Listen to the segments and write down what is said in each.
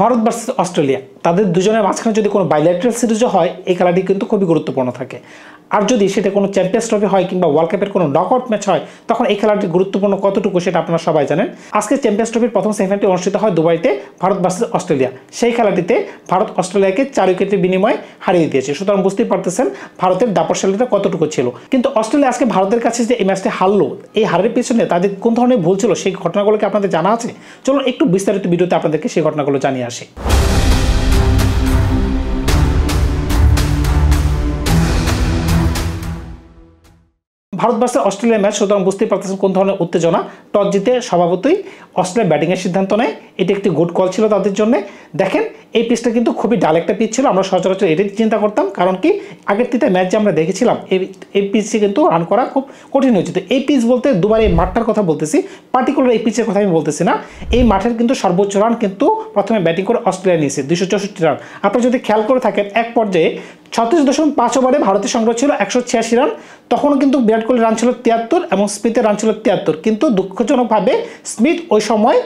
Bharat versus Australia, তাদের দুজনের মাঝখানে যদি কোনো বাইল্যাটারাল সিরিজও হয়, এই খেলাটি কিন্তু খুবই গুরুত্বপূর্ণ থাকে। আর যদি সেটা কোনো চ্যাম্পিয়ন্স ট্রফি হয় কিংবা ওয়ার্ল্ড কাপের কোনো নকআউট ম্যাচ হয়, তখন এই খেলাটি গুরুত্বপূর্ণ কতটুকু সেটা আপনারা সবাই জানেন। আজকে চ্যাম্পিয়ন্স ট্রফির প্রথম সেমিফাইনালটি অনুষ্ঠিত হয় দুবাইতে, ভারত ভার্সেস অস্ট্রেলিয়া। সেই খেলাটিতে ভারত অস্ট্রেলিয়াকে 4 উইকেটের বিনিময়ে হারিয়ে দিয়েছে। সুতরাং বুঝতেই পারতেছেন ভারতের দাপটশালীটা কতটুকু ছিল। কিন্তু অস্ট্রেলিয়া আজকে ভারতের কাছে যে এই ম্যাচটি হারলো, এই হারের পিছনে তাদের কোন ধরনের ভুল ছিল সেই ঘটনাগুলোকে আপনাদের জানা আছে? চলুন একটু বিস্তারিত ভিডিওতে আপনাদেরকে সেই ঘটনাগুলো জানিয়ে আসি। ভারত ভার্সেস অস্ট্রেলিয়া ম্যাচ, সুতরাং বুঝতেই পারতেছেন কোন ধরনের উত্তেজনা। টস জিতে স্বভাবতই অস্ট্রেলিয়া ব্যাটিংয়ের সিদ্ধান্ত নেয়। এটি একটি গুড কল ছিল তাদের জন্য। দেখেন এই পিচটা কিন্তু খুবই ডাল একটা পিচ ছিল। আমরা সচরাচর এটাই চিন্তা করতাম, কারণ কি আগের 3টা ম্যাচ যে আমরা দেখেছিলাম এই পিচে কিন্তু রান করা খুব কঠিন হয়েছে। তো এই পিচ বলতে দুবার এই মাঠটার কথা বলতেছি, পার্টিকুলার এই পিচের কথা আমি বলতেছি না। এই মাঠের কিন্তু সর্বোচ্চ রান কিন্তু প্রথমে ব্যাটিং করে অস্ট্রেলিয়া নিয়েছে 264 রান। আপনারা যদি খেয়াল করে থাকেন, এক পর্যায়ে 36.5 ওভারে ভারতের সংগ্রহ ছিল 186 রান। তখনও কিন্তু বিরাট কোহলির রান ছিল 73 এবং স্মিথের রান ছিল 73। কিন্তু দুঃখজনকভাবে স্মিথ ওই সময়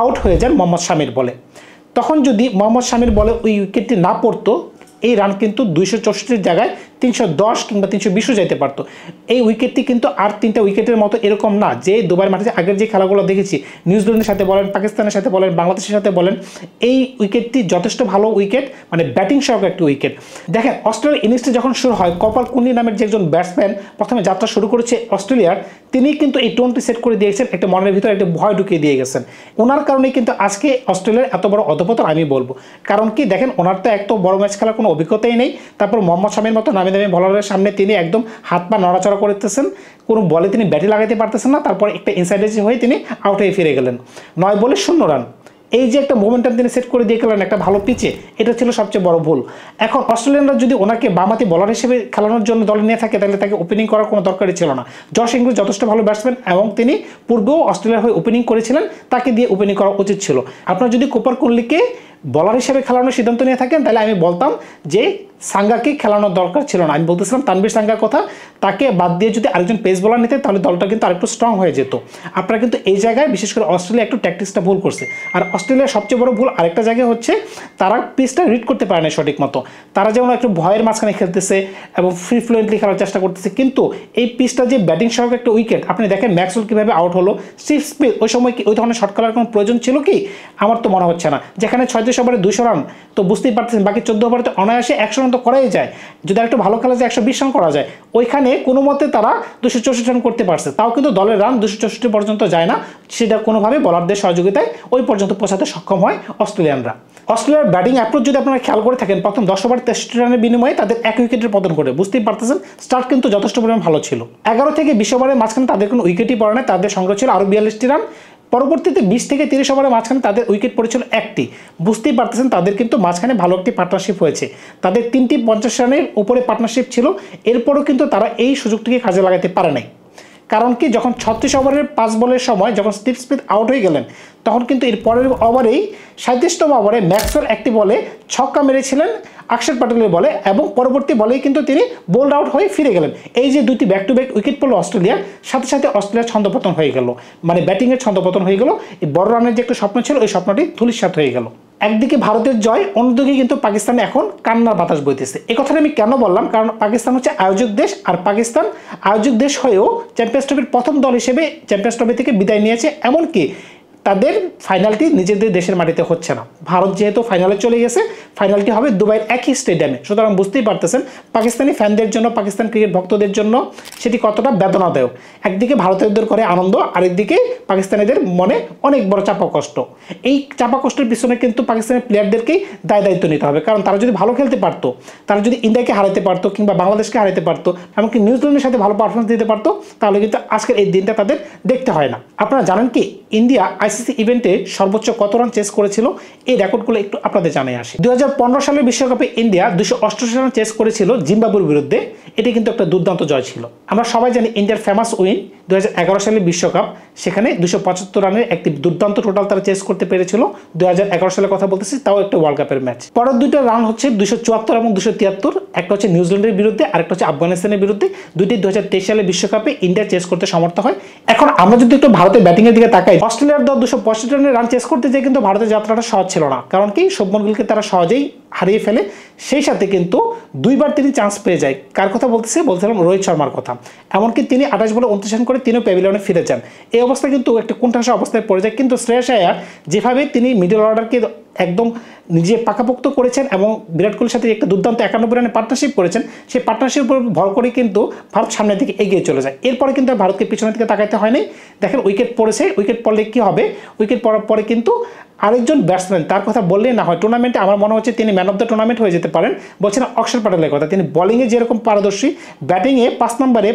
আউট হয়ে যান মোহাম্মদ শামির বলে। তখন যদি মোহাম্মদ শামির বলে ওই উইকেটটি না পড়তো, এই রান কিন্তু 264 জায়গায় 310 কিংবা 320ও যেতে পারতো। এই উইকেটটি কিন্তু আর 3টা উইকেটের মতো এরকম না যে দুবার মাঠে আগের যে খেলাগুলো দেখেছি, নিউজিল্যান্ডের সাথে বলেন, পাকিস্তানের সাথে বলেন, বাংলাদেশের সাথে বলেন, এই উইকেটটি যথেষ্ট ভালো উইকেট, মানে ব্যাটিং সহ একটি উইকেট। দেখেন অস্ট্রেলিয়ার ইনিংসটি যখন শুরু হয়, কপাল কুন্ডি নামের যে একজন ব্যাটসম্যান প্রথমে যাত্রা শুরু করেছে অস্ট্রেলিয়ার, তিনি কিন্তু এই টোনটি সেট করে দিয়েছেন, একটা মনের ভিতরে একটা ভয় ঢুকিয়ে দিয়ে গেছেন। ওনার কারণেই কিন্তু আজকে অস্ট্রেলিয়ার এত বড় অধপতন আমি বলবো। কারণ কি দেখেন, ওনার তো এক তো বড় ম্যাচ খেলার কোনো অভিজ্ঞতাই নেই। তারপর মোহাম্মদ শামির মতো নামি দামি বলারের সামনে তিনি একদম হাত পা নড়াচড়া করতেছেন, কোনো বলে তিনি ব্যাটে লাগাতে পারতেছেন না। তারপর একটা ইনসাইড এজ হয়ে তিনি আউট হয়ে ফিরে গেলেন 9 বলে 0 রান। এই যে একটা মোমেন্টাম তিনি সেট করে দিয়ে গেলেন একটা ভালো পিচে, এটা ছিল সবচেয়ে বড় ভুল। এখন অস্ট্রেলিয়ানরা যদি ওনাকে বামাতি বলার হিসেবে খেলানোর জন্য দলে নিয়ে থাকে, তাহলে তাকে ওপেনিং করার কোনো দরকারই ছিল না। জশ ইংলিশ যথেষ্ট ভালো ব্যাটসম্যান এবং তিনি পূর্বেও অস্ট্রেলিয়ার হয়ে ওপেনিং করেছিলেন, তাকে দিয়ে ওপেনিং করা উচিত ছিল। আপনারা যদি কুপার কুনলিকে বলার হিসেবে খেলানোর সিদ্ধান্ত নিয়ে থাকেন, তাহলে আমি বলতাম যে সাঙ্গাকে খেলানোর দরকার ছিল না। আমি বলতেছিলাম তানভীর সাঙ্গার কথা। তাকে বাদ দিয়ে যদি আরেকজন পেস বোলার নিতে, তাহলে দলটা কিন্তু আরেকটু স্ট্রং হয়ে যেত। আপনারা কিন্তু এই জায়গায় বিশেষ করে অস্ট্রেলিয়া একটু ট্যাকটিক্সটা ভুল করছে। আর অস্ট্রেলিয়ার সবচেয়ে বড় ভুল আরেকটা জায়গায় হচ্ছে, তারা পিচটা রিড করতে পারে না সঠিক মতো। তারা যেমন একটু ভয়ের মাঝখানে খেলতেছে এবং ফ্রি ফ্লুয়েন্টলি খেলার চেষ্টা করতেছে, কিন্তু এই পিচটা যে ব্যাটিং সহ একটা উইকেট, আপনি দেখেন ম্যাক্সওয়েল কীভাবে আউট হলো। স্টিভ স্মিথ ওই সময় কি ওই ধরনের শট খেলার কোনো প্রয়োজন ছিল কি? আমার তো মনে হচ্ছে না। যেখানে 36 ওভারে 200 রান, তো বুঝতেই পারতেছেন বাকি 14 ওভারে তো অনায়াসে 100 রান তো করাই যায়। যদি একটু ভালো খেলা যায় 120 রান করা যায়। ওইখানে কোনো মতে তারা 264 রান করতে পারছে, তাও কিন্তু দলের রান 264 পর্যন্ত যায় না। সেটা কোনোভাবে বলারদের সহযোগিতায় ওই পর্যন্ত পৌঁছাতে সক্ষম হয় অস্ট্রেলিয়ানরা। অস্ট্রেলিয়ার ব্যাটিং অ্যাপ্রোচ যদি আপনারা খেয়াল করে থাকেন, প্রথম 10 ওভার 63 রানের বিনিময়ে তাদের 1 উইকেটের পতন করে, বুঝতেই পারতেছেন স্টার্ট কিন্তু যথেষ্ট পরিমাণ ভালো ছিল। 11 থেকে 20 ওভারের মাঝখানে তাদের কোনো উইকেটই পড়ে না, তাদের সংগ্রহ ছিল আরও 42টি রান। পরবর্তীতে 20 থেকে 30 ওভারের মাঝখানে তাদের উইকেট পড়েছিল 1টি। বুঝতেই পারতেছেন তাদের কিন্তু মাঝখানে ভালো একটি পার্টনারশিপ হয়েছে। তাদের 3টি 50 রানের উপরে পার্টনারশিপ ছিল। এরপরও কিন্তু তারা এই সুযোগটিকে কাজে লাগাতে পারে নাই। কারণ কি, যখন 36 ওভারের 5 বলের সময় যখন স্টিভ স্মিথ আউট হয়ে গেলেন, তখন কিন্তু এর পরের ওভারেই 37তম ওভারে ম্যাক্সওয়েল একটি বলে ছক্কা মেরেছিলেন অক্ষর প্যাটেলের বলে, এবং পরবর্তী বলেই কিন্তু তিনি বোল্ড আউট হয়ে ফিরে গেলেন। এই যে দুটি ব্যাক টু ব্যাক উইকেট পড়লো অস্ট্রেলিয়ার, সাথে সাথে অস্ট্রেলিয়ার ছন্দপতন হয়ে গেল, মানে ব্যাটিংয়ের ছন্দপতন হয়ে গেল। এই বড় রানের যে একটা স্বপ্ন ছিল, ওই স্বপ্নটি ধূলিসাৎ হয়ে গেল। একদিকে ভারতের জয়, অন্যদিকে কিন্তু পাকিস্তানে এখন কান্নার বাতাস বইতেছে। এই কথাটা আমি কেন বললাম? কারণ পাকিস্তান হচ্ছে আয়োজক দেশ, আর পাকিস্তান আয়োজক দেশ হয়েও চ্যাম্পিয়ন্স ট্রফির প্রথম দল হিসেবে চ্যাম্পিয়ন্স ট্রফি থেকে বিদায় নিয়েছে। এমনকি তাদের ফাইনালটি নিজেদের দেশের মাটিতে হচ্ছে না। ভারত যেহেতু ফাইনালে চলে গেছে, ফাইনালটি হবে দুবাইয়ের একই স্টেডিয়ামে। সুতরাং বুঝতেই পারতেছেন পাকিস্তানি ফ্যানদের জন্য, পাকিস্তান ক্রিকেট ভক্তদের জন্য সেটি কতটা বেদনাদায়ক। একদিকে ভারতীয়দের করে আনন্দ, আরেকদিকে পাকিস্তানিদের মনে অনেক বড় চাপা কষ্ট। এই চাপা কষ্টের পিছনে কিন্তু পাকিস্তানের প্লেয়ারদেরকেই দায়িত্ব নিতে হবে। কারণ তারা যদি ভালো খেলতে পারতো, তারা যদি ইন্ডিয়াকে হারাতে পারতো কিংবা বাংলাদেশকে হারাতে পারতো, এমনকি নিউজিল্যান্ডের সাথে ভালো পারফরমেন্স দিতে পারতো, তাহলে কিন্তু আজকের এই দিনটা তাদের দেখতে হয় না। আপনারা জানেন কি, ইন্ডিয়া আইসিসি ইভেন্টে সর্বোচ্চ কত রান চেস করেছিল? এই রেকর্ডগুলো একটু আপনাদের জানাই আসি। 2015 সালের বিশ্বকাপে ইন্ডিয়া 288 রান চেস করেছিল জিম্বাবুয়ের বিরুদ্ধে। এটি কিন্তু একটা দুর্দান্ত জয় ছিল। আমরা সবাই জানি ইন্ডিয়ার ফেমাস উইন 2011 সালের বিশ্বকাপ, সেখানে 275 রানের একটি দুর্দান্ত টোটাল তারা চেস করতে পেরেছিল। 2011 সালের কথা বলতেছি, তাও একটা ওয়ার্ল্ড কাপের ম্যাচ। পরের দুইটা রান হচ্ছে 274 এবং 273, একটা হচ্ছে নিউজিল্যান্ডের বিরুদ্ধে, আরেকটা হচ্ছে আফগানিস্তানের বিরুদ্ধে। দুইটি 2023 সালের বিশ্বকাপে ইন্ডিয়া চেস করতে সমর্থ হয়। এখন আমরা যদি একটু ভারতের ব্যাটিং এর দিকে তাকাই, অস্ট্রেলিয়ার দল 265 রানের রান চেস করতে যেয়ে কিন্তু ভারতের যাত্রাটা সহজ ছিল না, কারণ কি শুভমন গিলকে তারা সহজেই হারিয়ে ফেলে। সেই সাথে কিন্তু দুইবার তিনি চান্স পেয়ে যায়। কার কথা বলছিলাম রোহিত শর্মার কথা। এমনকি তিনি 28 বলে 29 রান করে তিনিও প্যাভিলিয়নে ফিরে যান। এই অবস্থায় কিন্তু একটা কোণঠাসা অবস্থায় পড়ে যায়। কিন্তু শ্রেয়াস আয়ার যেভাবে তিনি মিডল অর্ডারকে একদম নিজে পাকাপোক্ত করেছেন এবং বিরাট কোহলির সাথে একটা দুর্দান্ত 91 রানের পার্টনারশিপ করেছেন, সেই পার্টনারশিপের উপর ভর করে কিন্তু ভারত সামনের দিকে এগিয়ে চলে যায়। এরপরে কিন্তু ভারতকে পিছনের দিকে তাকাইতে হয়নি। দেখেন উইকেট পড়েছে, উইকেট পড়লে কি হবে, উইকেট পড়ার পরে কিন্তু আরেকজন ব্যাটসম্যান, তার কথা বললেই না হয়, টুর্নামেন্টে আমার মনে হচ্ছে তিনি ম্যান অফ দ্য টুর্নামেন্ট হয়ে যেতে পারেন, বলছেন অক্ষর প্যাটেলের কথা। তিনি বোলিংয়ে যেরকম পারদর্শী, ব্যাটিংয়ে 5 নম্বরে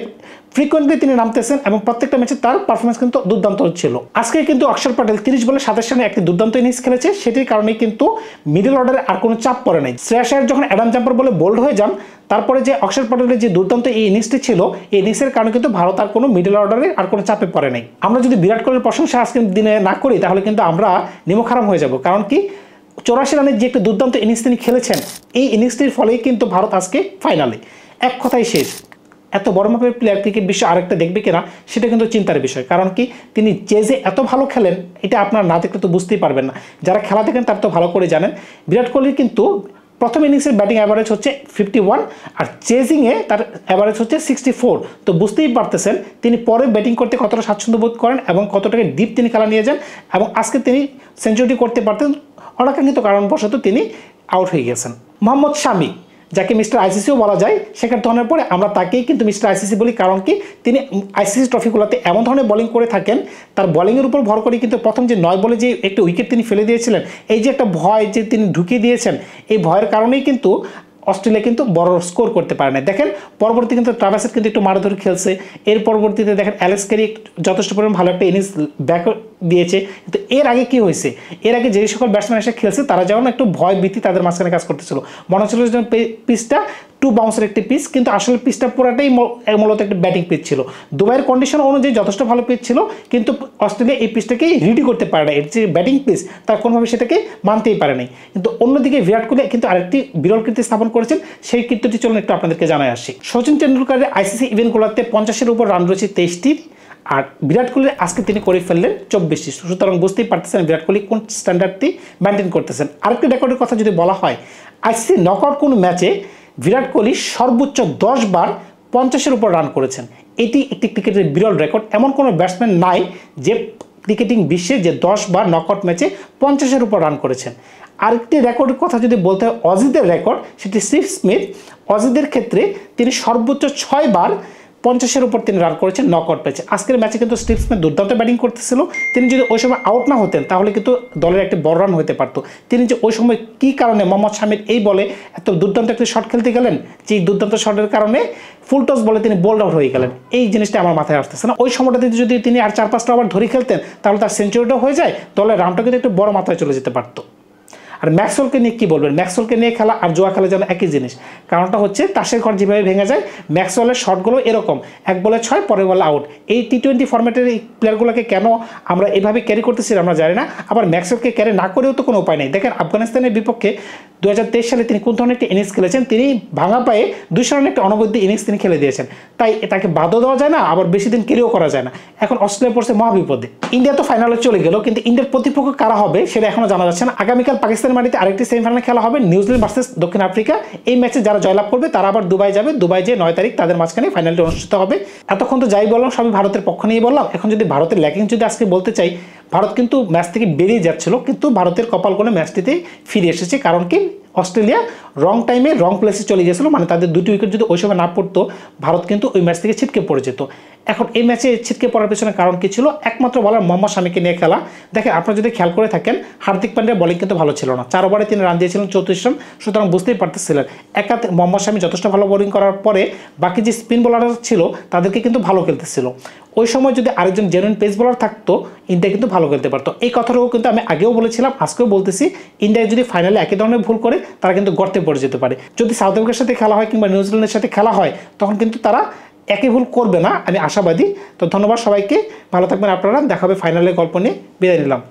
ফ্রিকোয়েন্টলি তিনি নামতেছেন এবং প্রত্যেকটা ম্যাচে তার পারফরমেন্স কিন্তু দুর্দান্ত ছিল। আজকে কিন্তু অক্ষর প্যাটেল 30 বলে 27 রানে একটি দুর্দান্ত ইনিংস খেলেছে, সেটির কারণে কিন্তু মিডল অর্ডারে আর কোনো চাপ পড়ে নাই। শ্রেয়াস আয়ার যখন অ্যাডাম জাম্পার বলে বোল্ড হয়ে যান, তারপরে যে অক্ষর প্যাটেলের যে দুর্দান্ত এই ইনিংসটি ছিল, এই ইনিংসের কারণে কিন্তু ভারত আর কোনো মিডল অর্ডারে আর কোনো চাপে পড়ে নাই। আমরা যদি বিরাট কোহলির প্রশংসা আজকের দিনে না করি, তাহলে কিন্তু আমরা নিমখারাম হয়ে যাব। কারণ কি 84 রানের যে একটা দুর্দান্ত ইনিংস তিনি খেলেছেন, এই ইনিংসটির ফলেই কিন্তু ভারত আজকে ফাইনালে। এক কথাই শেষ, এত বড় মাপের প্লেয়ার ক্রিকেট বিশ্ব আরেকটা দেখবে কিনা সেটা কিন্তু চিন্তার বিষয়। কারণ কি তিনি চেজে এত ভালো খেলেন, এটা আপনার না দেখলে তো বুঝতেই পারবেন না। যারা খেলা দেখেন তার তো ভালো করে জানেন। বিরাট কোহলির কিন্তু প্রথম ইনিংসের ব্যাটিং অ্যাভারেজ হচ্ছে 51 আর চেজিংয়ে তার অ্যাভারেজ হচ্ছে 64। তো বুঝতেই পারতেছেন তিনি পরে ব্যাটিং করতে কতটা স্বাচ্ছন্দ্য বোধ করেন এবং কতটাকে ডিপ তিনি খেলা নিয়ে যান। এবং আজকে তিনি সেঞ্চুরি করতে পারতেন, অনাকাঙ্ক্ষিত কারণবশত তিনি আউট হয়ে গেছেন। মোহাম্মদ শামি, যাকে মিস্টার আইসিসিও বলা যায়, শেখার ধরনের পরে আমরা তাকেই কিন্তু মিস্টার আইসিসি বলি। কারণ কি তিনি আইসিসি ট্রফিগুলোতে এমন ধরনের বোলিং করে থাকেন, তার বোলিংয়ের উপর ভর করে কিন্তু প্রথম যে 9 বলে যে একটা উইকেট তিনি ফেলে দিয়েছিলেন, এই যে একটা ভয় যে তিনি ঢুকিয়ে দিয়েছেন, এই ভয়ের কারণেই কিন্তু অস্ট্রেলিয়া কিন্তু বড় স্কোর করতে পারে না। দেখেন পরবর্তী কিন্তু ট্রাভার্সের কিন্তু একটু মারাধরি খেলছে, এর পরবর্তীতে দেখেন অ্যালেক্স ক্যারি যথেষ্ট পরিমাণ ভালো একটা ইনিংস ব্যাক দিয়েছে। কিন্তু এর আগে কি হয়েছে, এর আগে যে সকল ব্যাটসম্যান এসে খেলছে তারা যেমন একটু ভয় ভীতি তাদের মাঝখানে কাজ করতেছিল, মনে হচ্ছিল যে পিচটা 2 বাউন্সের একটি পিচ, কিন্তু আসলে পিচটা পুরাটাই মূলত একটা ব্যাটিং পিচ ছিল। দুবাইয়ের কন্ডিশন অনুযায়ী যথেষ্ট ভালো পিচ ছিল, কিন্তু অস্ট্রেলিয়া এই পিচটাকে রেডি করতে পারে না। এর যে ব্যাটিং পিচ তার কোনোভাবে সেটাকে মানতেই পারে নাই। কিন্তু অন্যদিকে বিরাট কোহলি কিন্তু আরেকটি বিরল কীর্তি স্থাপন করেছেন, সেই কীর্তিটি চলুন একটু আপনাদেরকে জানাই আসি। সচিন তেন্ডুলকারের আইসিসি ইভেন্টগুলোতে 50-এর উপর রান রয়েছে 23টি, আর বিরাট কোহলির আজকে তিনি করে ফেললেন 24টি। সুতরাং বুঝতেই পারতেছেন বিরাট কোহলি কোন স্ট্যান্ডার্ডটি মেনটেন করতেছেন। আরেকটি রেকর্ডের কথা যদি বলা হয়, আইসিসি নকআউট কোন ম্যাচে বিরাট কোহলি সর্বোচ্চ 10 বার 50-এর উপর রান করেছেন। এটি একটি ক্রিকেটের বিরল রেকর্ড। এমন কোনো ব্যাটসম্যান নাই যে ক্রিকেটিং বিশ্বে যে 10 বার নকআউট ম্যাচে 50-এর উপর রান করেছেন। আরেকটি রেকর্ডের কথা যদি বলতে হয় অজিদের রেকর্ড, সেটি স্টিভ স্মিথ। অজিদের ক্ষেত্রে তিনি সর্বোচ্চ 6 বার 50-এর উপর তিনি রান করেছেন নকআউট ম্যাচে। আজকের ম্যাচে কিন্তু স্টিভ স্মিথ দুর্দান্ত ব্যাটিং করতেছিল। তিনি যদি ওই সময় আউট না হতেন তাহলে কিন্তু দলের একটি বড় রান হতে পারতো। তিনি যে ওই সময় কী কারণে মোহাম্মদ শামির এই বলে এত দুর্দান্ত একটি শট খেলতে গেলেন, যে দুর্দান্ত শটের কারণে ফুল টস বলে তিনি বোল্ড আউট হয়ে গেলেন, এই জিনিসটা আমার মাথায় আসতেছে না। ওই সময়টাতে যদি তিনি আর 4-5টা ওভার ধরে খেলতেন তাহলে তার সেঞ্চুরিটাও হয়ে যায়, দলের রানটা কিন্তু একটু বড় মাত্রায় চলে যেতে পারতো। আর ম্যাক্সওয়েলকে নিয়ে কী বলবেন, ম্যাক্সওয়েলকে নিয়ে খেলা আর জুয়া খেলা যেন একই জিনিস। কারণটা হচ্ছে তাসের ঘর যেভাবে ভেঙে যায়, ম্যাক্সওয়েলের শটগুলো এরকম, 1 বলে 6 পরের বলে আউট। এই টি20 ফরম্যাটের এই প্লেয়ারগুলোকে কেন আমরা এভাবে ক্যারি করতেছি আমরা জানি না। আবার ম্যাক্সওয়েলকে ক্যারি না করেও তো কোনো উপায় নেই। দেখেন আফগানিস্তানের বিপক্ষে 2023 সালে তিনি কোন ধরনের একটা ইনিংস খেলেছেন, তিনি ভাঙা পায়ে 200 রানের একটা অনবদ্য ইনিংস তিনি খেলে দিয়েছেন। তাই তাকে বাদও দেওয়া যায় না, আবার বেশি দিন ক্যারিও করা যায় না। এখন অস্ট্রেলিয়া পড়ছে মহাবিপদে। ইন্ডিয়া তো ফাইনালে চলে গেল, কিন্তু ইন্ডিয়ার প্রতিপক্ষ কারা হবে সেটা এখনো জানা যাচ্ছে না। আগামীকাল পাকিস্তানের মাটিতে আরেকটি সেমিফাইনাল খেলা হবে, নিউজিল্যান্ড ভার্সেস দক্ষিণ আফ্রিকা। এই ম্যাচে যারা জয়লাভ করবে তারা আবার দুবাই যাবে, দুবাই যে 9 তারিখ তাদের মাঝখানে ফাইনালটি অনুষ্ঠিত হবে। এতক্ষণ তো যাই বললাম সবই ভারতের পক্ষ নিয়েই বললাম। এখন যদি ভারতের ল্যাকিং যদি আজকে বলতে চাই, ভারত কিন্তু ম্যাচ থেকে বেরিয়ে যাচ্ছিল, কিন্তু ভারতের কপাল করে ম্যাচটিতে ফিরে এসেছে। কারণ কি অস্ট্রেলিয়া রং টাইমে রং প্লেসে চলে গেছিলো, মানে তাদের 2টি উইকেট যদি ওই সময় না পড়তো ভারত কিন্তু ওই ম্যাচ থেকে ছিটকে পড়ে যেত। এখন এই ম্যাচে ছিটকে পড়ার পেছনে কারণ কি ছিল, একমাত্র বলার মোহাম্মদ শামিকে নিয়ে খেলা। দেখেন আপনারা যদি খেয়াল করে থাকেন, হার্দিক পান্ডিয়ার বোলিং কিন্তু ভালো ছিল না, 4 ওভারে তিনি রান দিয়েছিলেন 34 রান। সুতরাং বুঝতেই পারতেছিলেন একাতে মোহাম্মদ শামি যথেষ্ট ভালো বোলিং করার পরে বাকি যে স্পিন বোলার ছিল তাদেরকে কিন্তু ভালো খেলতেছিল। ওই সময় যদি আরেকজন জেনুইন পেস বোলার থাকতো ইন্ডিয়া কিন্তু ভালো খেলতে পারতো। এই কথাটাও কিন্তু আমি আগেও বলেছিলাম, আজকেও বলতেছি, ইন্ডিয়া যদি ফাইনালে একই ধরনের ভুল করে তারা কিন্তু গর্তে পড়ে যেতে পারে। যদি সাউথ আফ্রিকার সাথে খেলা হয় কিংবা নিউজিল্যান্ডের সাথে খেলা হয় তখন কিন্তু তারা একই ভুল করবে না, আমি আশাবাদী। তো ধন্যবাদ সবাইকে, ভালো থাকবেন আপনারা। দেখা হবে ফাইনালের গল্প নিয়ে। বিদায় নিলাম।